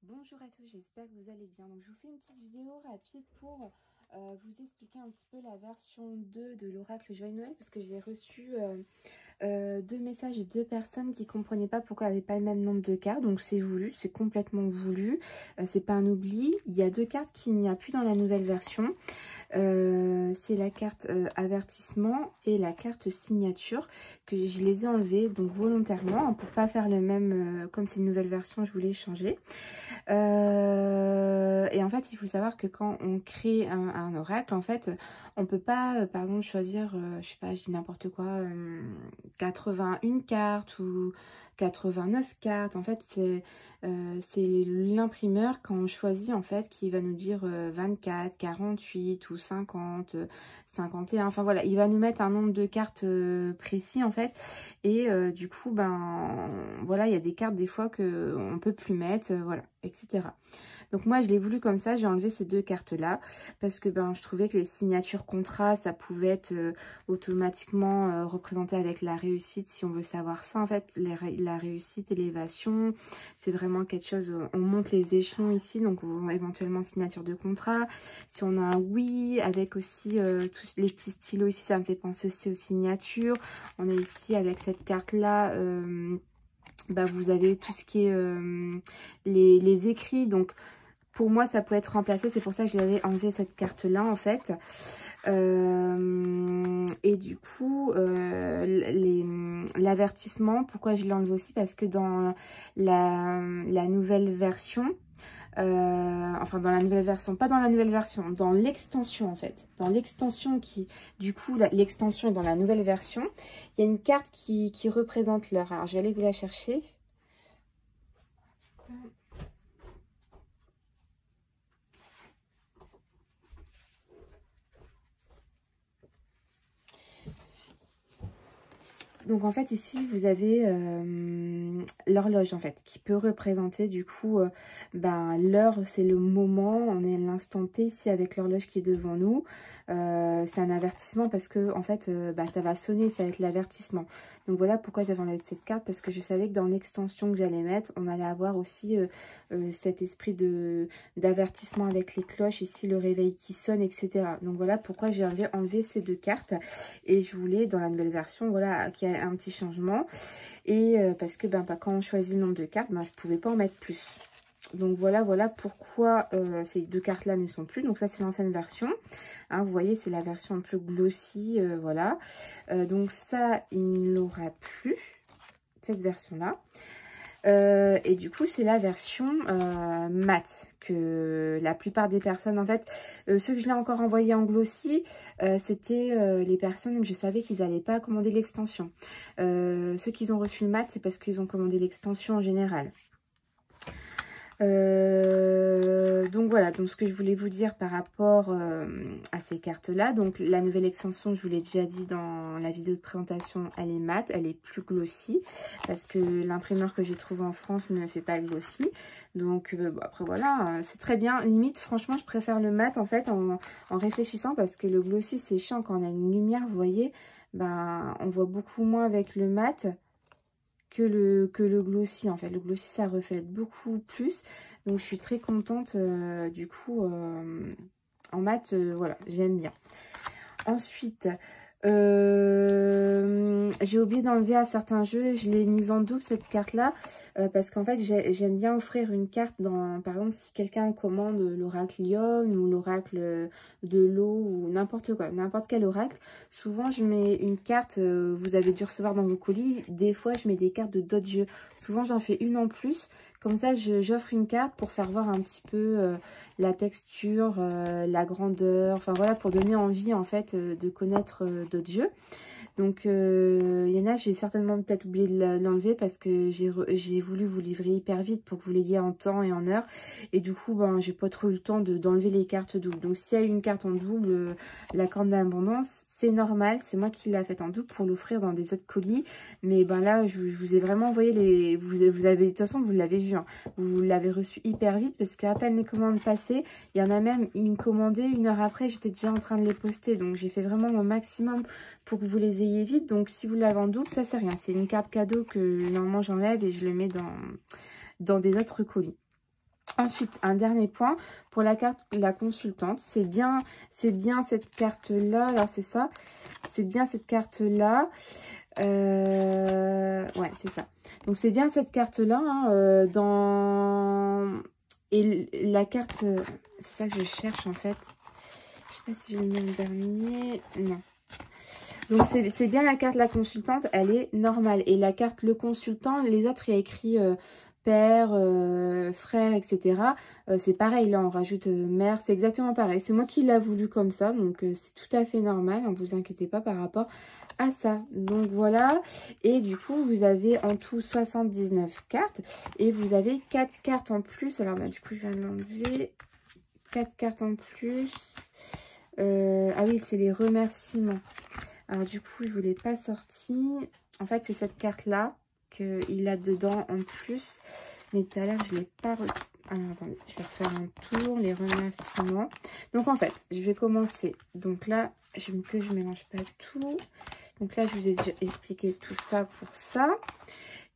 Bonjour à tous, j'espère que vous allez bien. Donc, je vous fais une petite vidéo rapide pour vous expliquer un petit peu la version 2 de l'oracle Joyeux Noël parce que j'ai reçu deux messages de deux personnes qui ne comprenaient pas pourquoi il n'y avait pas le même nombre de cartes. Donc c'est voulu, c'est complètement voulu, c'est pas un oubli. Il y a deux cartes qu'il n'y a plus dans la nouvelle version. C'est la carte avertissement et la carte signature que je les ai enlevées donc volontairement pour pas faire le même comme c'est une nouvelle version je voulais changer. Et en fait il faut savoir que quand on crée un oracle, en fait on peut pas par exemple choisir je sais pas, je dis n'importe quoi, 81 cartes ou 89 cartes. En fait c'est l'imprimeur quand on choisit en fait qui va nous dire 24, 48 ou 50, 51, enfin voilà, il va nous mettre un nombre de cartes précis en fait. Et du coup ben voilà, il y a des cartes des fois que on peut plus mettre, voilà, etc. Donc moi je l'ai voulu comme ça, j'ai enlevé ces deux cartes là parce que ben je trouvais que les signatures contrats ça pouvait être automatiquement représenté avec la réussite. Si on veut savoir ça en fait, la réussite, élévation, c'est vraiment quelque chose, on monte les échelons ici, donc éventuellement signature de contrat. Si on a un oui avec aussi tous les petits stylos ici, ça me fait penser aussi aux signatures. On est ici avec cette carte là, bah, vous avez tout ce qui est les écrits, donc pour moi ça peut être remplacé, c'est pour ça que je l'avais enlevé cette carte là en fait. Et du coup l'avertissement, pourquoi je l'ai enlevé aussi, parce que dans la nouvelle version, enfin dans la nouvelle version, pas dans la nouvelle version, dans l'extension en fait, dans l'extension qui, du coup l'extension est dans la nouvelle version, il y a une carte qui représente l'heure. Alors je vais aller vous la chercher. Donc en fait ici vous avez l'horloge en fait qui peut représenter du coup ben, l'heure, c'est le moment, on est à l'instant T ici avec l'horloge qui est devant nous. C'est un avertissement parce que en fait bah, ça va sonner, ça va être l'avertissement. Donc voilà pourquoi j'avais enlevé cette carte, parce que je savais que dans l'extension que j'allais mettre on allait avoir aussi cet esprit d'avertissement avec les cloches, ici le réveil qui sonne, etc. Donc voilà pourquoi j'ai enlevé ces deux cartes, et je voulais dans la nouvelle version voilà qu'il y ait un petit changement. Et parce que ben, quand on choisit le nombre de cartes, ben, je ne pouvais pas en mettre plus. Donc voilà pourquoi ces deux cartes là ne sont plus. Donc ça c'est l'ancienne version, hein, vous voyez c'est la version un peu glossy, voilà. Donc ça il n'aura plus, cette version là. Et du coup c'est la version mat que la plupart des personnes en fait, ceux que je l'ai encore envoyé en glossy, c'était les personnes que je savais qu'ils n'allaient pas commander l'extension. Ceux qui ont reçu le mat, c'est parce qu'ils ont commandé l'extension en général. Donc voilà, donc ce que je voulais vous dire par rapport à ces cartes là, donc la nouvelle extension, je vous l'ai déjà dit dans la vidéo de présentation, elle est mat, elle est plus glossy parce que l'imprimeur que j'ai trouvé en France ne fait pas le glossy. Donc bon, après voilà, c'est très bien, limite franchement je préfère le mat en fait en réfléchissant, parce que le glossy c'est chiant quand on a une lumière, vous voyez, ben on voit beaucoup moins avec le mat que le glossy. En fait le glossy ça reflète beaucoup plus, donc je suis très contente du coup en mat, voilà, j'aime bien. Ensuite j'ai oublié d'enlever à certains jeux, je l'ai mise en double cette carte là, parce qu'en fait j'aime bien offrir une carte dans, par exemple si quelqu'un commande l'oracle Lyon ou l'oracle de l'eau ou n'importe quoi, n'importe quel oracle, souvent je mets une carte, vous avez dû recevoir dans vos colis, des fois je mets des cartes de d'autres jeux, souvent j'en fais une en plus, comme ça j'offre une carte pour faire voir un petit peu la texture, la grandeur, enfin voilà, pour donner envie en fait de connaître d'autres jeux. Donc il y en a, j'ai certainement peut-être oublié de l'enlever parce que j'ai voulu vous livrer hyper vite pour que vous l'ayez en temps et en heure, et du coup ben j'ai pas trop eu le temps d'enlever les cartes doubles. Donc s'il y a une carte en double, la corne d'abondance, c'est normal, c'est moi qui l'ai faite en double pour l'offrir dans des autres colis. Mais ben là, je vous ai vraiment envoyé les... Vous avez, de toute façon, vous l'avez vu, hein, vous l'avez reçu hyper vite parce qu'à peine les commandes passées, il y en a même une commandée, 1 heure après, j'étais déjà en train de les poster. Donc j'ai fait vraiment mon maximum pour que vous les ayez vite. Donc si vous l'avez en double, ça c'est rien. C'est une carte cadeau que normalement j'enlève et je le mets dans des autres colis. Ensuite, un dernier point pour la carte la consultante. C'est bien cette carte-là. Alors, c'est ça. C'est bien cette carte-là. Ouais, c'est ça. Donc, c'est bien cette carte-là. Hein, Et la carte... c'est ça que je cherche, en fait. Je sais pas si je le mets en dernier. Non. Donc, c'est bien la carte la consultante. Elle est normale. Et la carte le consultant, les autres, il y a écrit... père, frère, etc. C'est pareil, là on rajoute mère, c'est exactement pareil. C'est moi qui l'a voulu comme ça, donc c'est tout à fait normal, ne vous inquiétez pas par rapport à ça. Donc voilà, et du coup vous avez en tout 79 cartes, et vous avez 4 cartes en plus. Alors bah, du coup je viens de l'enlever, 4 cartes en plus. Ah oui, c'est les remerciements. Alors du coup je ne vous l'ai pas sorti. En fait c'est cette carte là qu'il a dedans en plus, mais tout à l'heure je l'ai pas alors attendez, je vais refaire un tour, les remerciements. Donc en fait je vais commencer, donc là je mélange pas tout, donc là je vous ai déjà expliqué tout ça pour ça.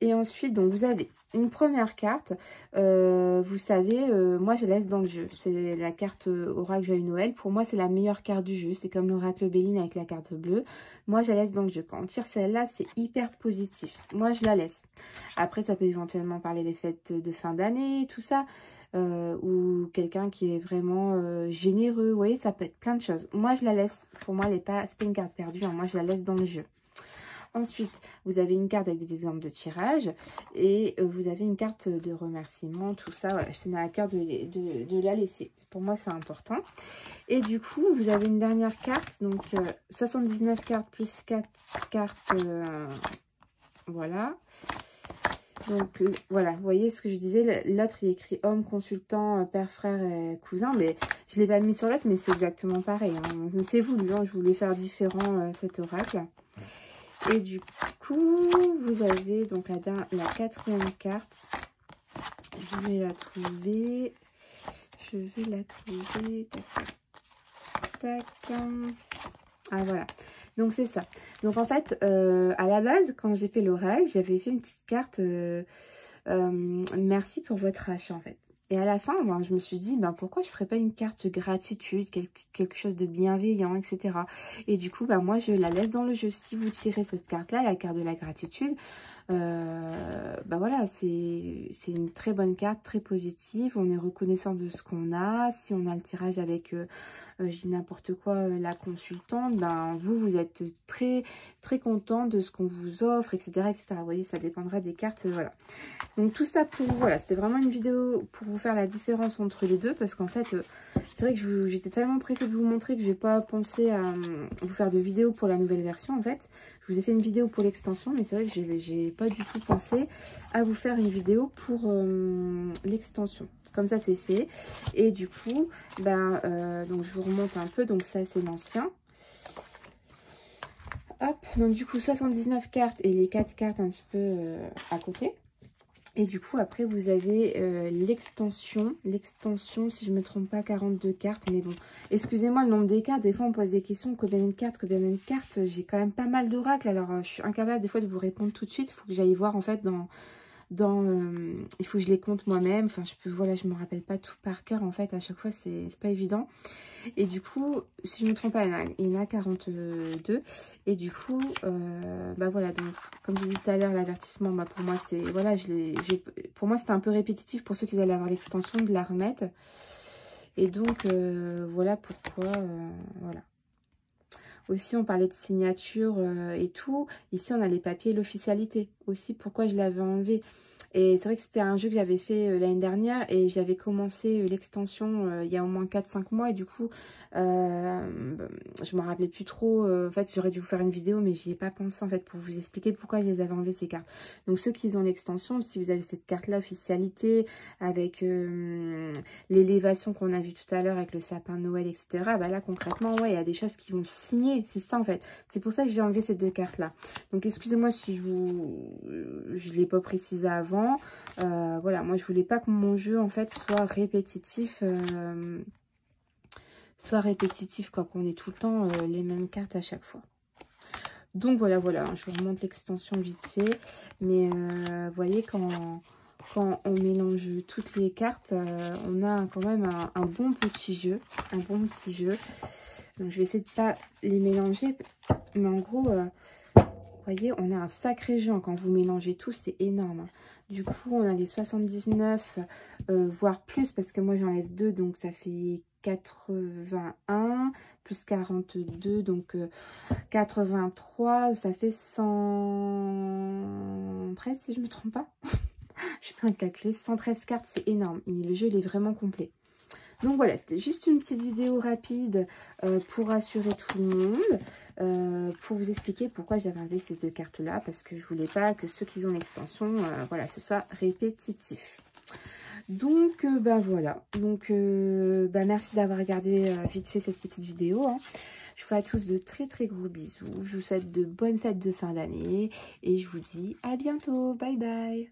Et ensuite, donc vous avez une première carte, vous savez, moi je laisse dans le jeu. C'est la carte Oracle Joyeux Noël. Pour moi, c'est la meilleure carte du jeu. C'est comme l'Oracle Béline avec la carte bleue. Moi, je la laisse dans le jeu. Quand on tire celle-là, c'est hyper positif. Moi, je la laisse. Après, ça peut éventuellement parler des fêtes de fin d'année, tout ça. Ou quelqu'un qui est vraiment généreux. Vous voyez, ça peut être plein de choses. Moi, je la laisse. Pour moi, c'est pas une carte perdue. Hein. Moi, je la laisse dans le jeu. Ensuite, vous avez une carte avec des exemples de tirage et vous avez une carte de remerciement, tout ça. Voilà, je tenais à cœur de la laisser. Pour moi, c'est important. Et du coup, vous avez une dernière carte. Donc, 79 cartes plus 4 cartes. Voilà. Donc, voilà. Vous voyez ce que je disais. L'autre, il est écrit homme, consultant, père, frère et cousin. Mais je ne l'ai pas mis sur l'autre, mais c'est exactement pareil. Hein. C'est voulu. Hein. Je voulais faire différent cet oracle. Et du coup, vous avez donc la quatrième carte. Je vais la trouver. Tac, tac. Ah, voilà. Donc, c'est ça. Donc, en fait, à la base, quand j'ai fait l'oracle, j'avais fait une petite carte merci pour votre achat, en fait. Et à la fin, ben, je me suis dit, ben, pourquoi je ne ferais pas une carte gratitude, quelque chose de bienveillant, etc. Et du coup, ben, moi, je la laisse dans le jeu. Si vous tirez cette carte-là, la carte de la gratitude, ben voilà, c'est une très bonne carte, très positive. On est reconnaissant de ce qu'on a. Si on a le tirage avec... je dis n'importe quoi, la consultante, ben vous êtes très très content de ce qu'on vous offre, etc., etc. Vous voyez, ça dépendra des cartes, voilà. Donc tout ça pour, voilà, c'était vraiment une vidéo pour vous faire la différence entre les deux, parce qu'en fait, c'est vrai que j'étais tellement pressée de vous montrer que je n'ai pas pensé à vous faire de vidéo pour la nouvelle version, en fait. Je vous ai fait une vidéo pour l'extension, mais c'est vrai que j'ai pas du tout pensé à vous faire une vidéo pour l'extension. Comme ça, c'est fait. Et du coup, ben, donc je vous remonte un peu. Donc ça, c'est l'ancien. Hop, donc du coup, 79 cartes et les 4 cartes un petit peu à côté. Et du coup, après, vous avez l'extension. L'extension, si je ne me trompe pas, 42 cartes. Mais bon, excusez-moi le nombre des cartes. Des fois, on pose des questions. Combien de cartes, j'ai quand même pas mal d'oracles. Alors, je suis incapable des fois de vous répondre tout de suite. Il faut que j'aille voir, en fait, il faut que je les compte moi-même. Enfin, voilà, je me rappelle pas tout par cœur. En fait, à chaque fois, c'est pas évident. Et du coup, si je me trompe pas, il y en a 42. Et du coup, bah voilà, donc comme je disais tout à l'heure, l'avertissement, bah pour moi, c'est voilà, pour moi, c'était un peu répétitif pour ceux qui allaient avoir l'extension de la remettre. Et donc, voilà pourquoi, voilà. Aussi, on parlait de signature et tout. Ici, on a les papiers et l'officialité. Aussi, pourquoi je l'avais enlevé. Et c'est vrai que c'était un jeu que j'avais fait l'année dernière. Et j'avais commencé l'extension il y a au moins 4-5 mois. Et du coup, je me rappelais plus trop. En fait, j'aurais dû vous faire une vidéo, mais j'y ai pas pensé en fait pour vous expliquer pourquoi je les avais enlevées ces cartes. Donc, ceux qui ont l'extension, si vous avez cette carte-là, officialité, avec l'élévation qu'on a vue tout à l'heure avec le sapin de Noël, etc. Bah là, concrètement, ouais, il y a des choses qui vont signer. C'est ça, en fait. C'est pour ça que j'ai enlevé ces deux cartes-là. Donc, excusez-moi si je ne l'ai pas précisé avant. Voilà, moi, je voulais pas que mon jeu, en fait, soit répétitif. Quoi, qu'on ait tout le temps les mêmes cartes à chaque fois. Donc, voilà, je vous remonte l'extension vite fait. Mais, vous voyez, quand quand on mélange toutes les cartes, on a quand même un bon petit jeu. Un bon petit jeu. Donc, je vais essayer de pas les mélanger. Mais en gros, vous voyez, on a un sacré jeu. Quand vous mélangez tout, c'est énorme. Du coup, on a les 79, voire plus, parce que moi, j'en laisse 2. Donc, ça fait 81 plus 42, donc 83, ça fait 113 si je ne me trompe pas. Je peux calculer, 113 cartes, c'est énorme. Et le jeu, il est vraiment complet. Donc voilà, c'était juste une petite vidéo rapide pour rassurer tout le monde, pour vous expliquer pourquoi j'avais enlevé ces 2 cartes-là, parce que je voulais pas que ceux qui ont l'extension, voilà, ce soit répétitif. Donc, ben voilà. Donc, ben merci d'avoir regardé vite fait cette petite vidéo. Hein. Je vous fais à tous de très très gros bisous. Je vous souhaite de bonnes fêtes de fin d'année. Et je vous dis à bientôt. Bye bye.